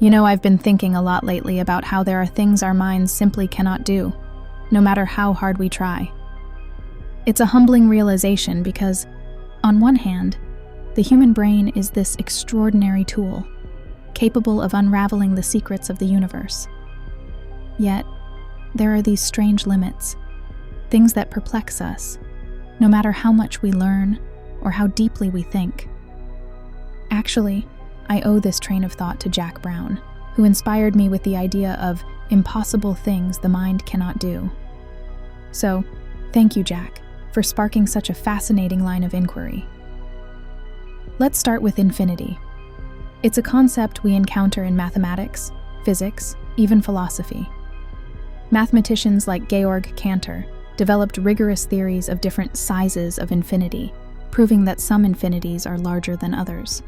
I've been thinking a lot lately about how there are things our minds simply cannot do, no matter how hard we try. It's a humbling realization because, on one hand, the human brain is this extraordinary tool, capable of unraveling the secrets of the universe. Yet, there are these strange limits, things that perplex us, no matter how much we learn or how deeply we think. Actually, I owe this train of thought to Jack Brown, who inspired me with the idea of impossible things the mind cannot do. So, thank you, Jack, for sparking such a fascinating line of inquiry. Let's start with infinity. It's a concept we encounter in mathematics, physics, even philosophy. Mathematicians like Georg Cantor developed rigorous theories of different sizes of infinity, proving that some infinities are larger than others.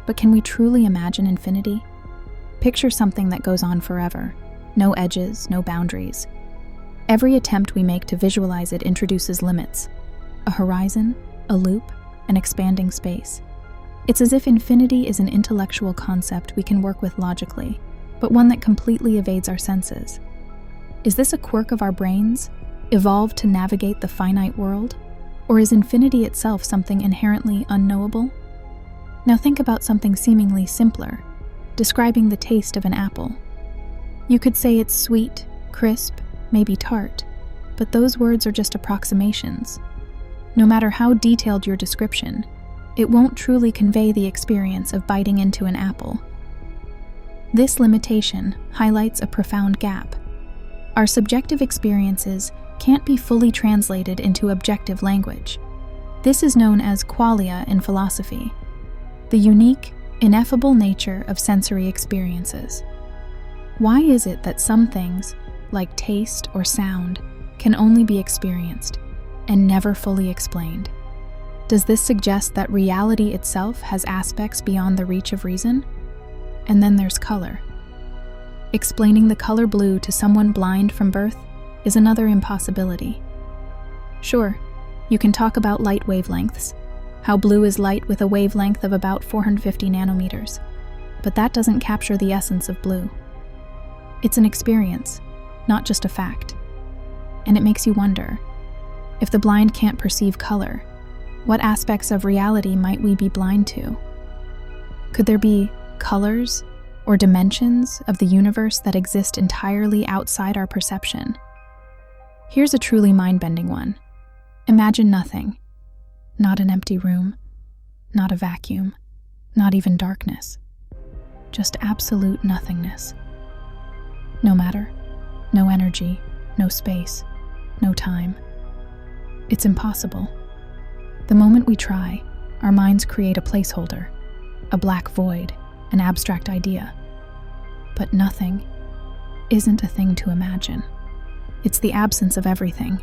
But can we truly imagine infinity? Picture something that goes on forever. No edges, no boundaries. Every attempt we make to visualize it introduces limits. A horizon, a loop, an expanding space. It's as if infinity is an intellectual concept we can work with logically, but one that completely evades our senses. Is this a quirk of our brains, evolved to navigate the finite world? Or is infinity itself something inherently unknowable? Now think about something seemingly simpler, describing the taste of an apple. You could say it's sweet, crisp, maybe tart, but those words are just approximations. No matter how detailed your description, it won't truly convey the experience of biting into an apple. This limitation highlights a profound gap. Our subjective experiences can't be fully translated into objective language. This is known as qualia in philosophy, the unique, ineffable nature of sensory experiences. Why is it that some things, like taste or sound, can only be experienced and never fully explained? Does this suggest that reality itself has aspects beyond the reach of reason? And then there's color. Explaining the color blue to someone blind from birth is another impossibility. Sure, you can talk about light wavelengths, how blue is light with a wavelength of about 450 nanometers, but that doesn't capture the essence of blue. It's an experience, not just a fact. And it makes you wonder, if the blind can't perceive color, what aspects of reality might we be blind to? Could there be colors or dimensions of the universe that exist entirely outside our perception? Here's a truly mind-bending one. Imagine nothing. Not an empty room, not a vacuum, not even darkness. Just absolute nothingness. No matter, no energy, no space, no time. It's impossible. The moment we try, our minds create a placeholder, a black void, an abstract idea. But nothing isn't a thing to imagine. It's the absence of everything.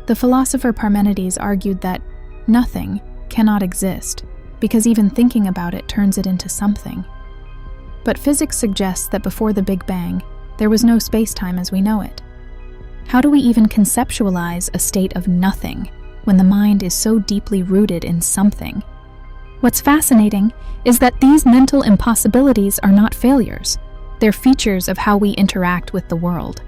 The philosopher Parmenides argued that nothing cannot exist because even thinking about it turns it into something. But physics suggests that before the Big Bang, there was no space-time as we know it. How do we even conceptualize a state of nothing when the mind is so deeply rooted in something? What's fascinating is that these mental impossibilities are not failures. They're features of how we interact with the world.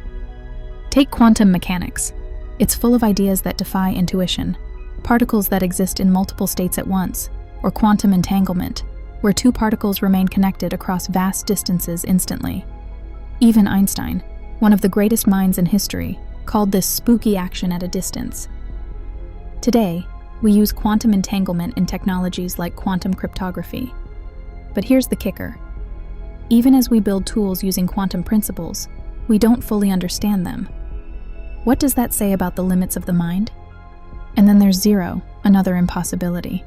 Take quantum mechanics. It's full of ideas that defy intuition, particles that exist in multiple states at once, or quantum entanglement, where two particles remain connected across vast distances instantly. Even Einstein, one of the greatest minds in history, called this spooky action at a distance. Today, we use quantum entanglement in technologies like quantum cryptography. But here's the kicker. Even as we build tools using quantum principles, we don't fully understand them. What does that say about the limits of the mind? And then there's zero, another impossibility.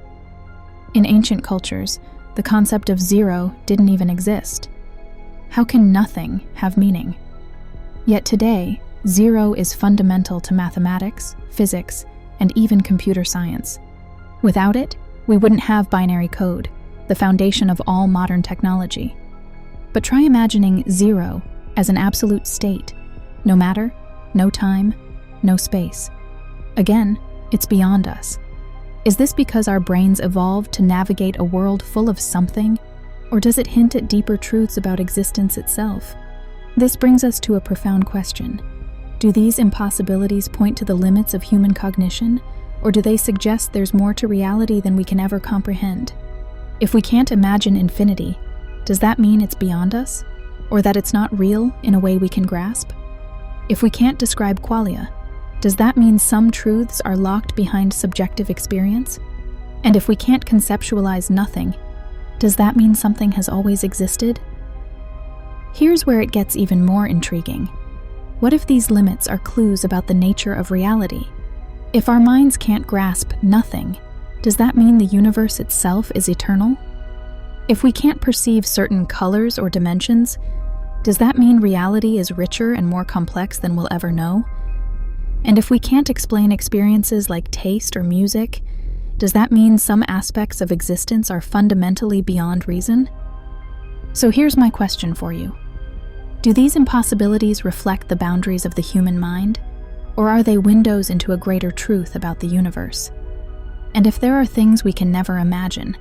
In ancient cultures, the concept of zero didn't even exist. How can nothing have meaning? Yet today, zero is fundamental to mathematics, physics, and even computer science. Without it, we wouldn't have binary code, the foundation of all modern technology. But try imagining zero as an absolute state. No matter, no time, no space. Again, it's beyond us. Is this because our brains evolved to navigate a world full of something, Or does it hint at deeper truths about existence itself? This brings us to a profound question. Do these impossibilities point to the limits of human cognition, or do they suggest there's more to reality than we can ever comprehend? If we can't imagine infinity, does that mean it's beyond us, or that it's not real in a way we can grasp? If we can't describe qualia, does that mean some truths are locked behind subjective experience? And if we can't conceptualize nothing, does that mean something has always existed? Here's where it gets even more intriguing. What if these limits are clues about the nature of reality? If our minds can't grasp nothing, does that mean the universe itself is eternal? If we can't perceive certain colors or dimensions, does that mean reality is richer and more complex than we'll ever know? And if we can't explain experiences like taste or music, does that mean some aspects of existence are fundamentally beyond reason? So here's my question for you. Do these impossibilities reflect the boundaries of the human mind, or are they windows into a greater truth about the universe? And if there are things we can never imagine,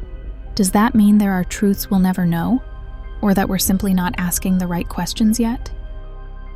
does that mean there are truths we'll never know, or that we're simply not asking the right questions yet?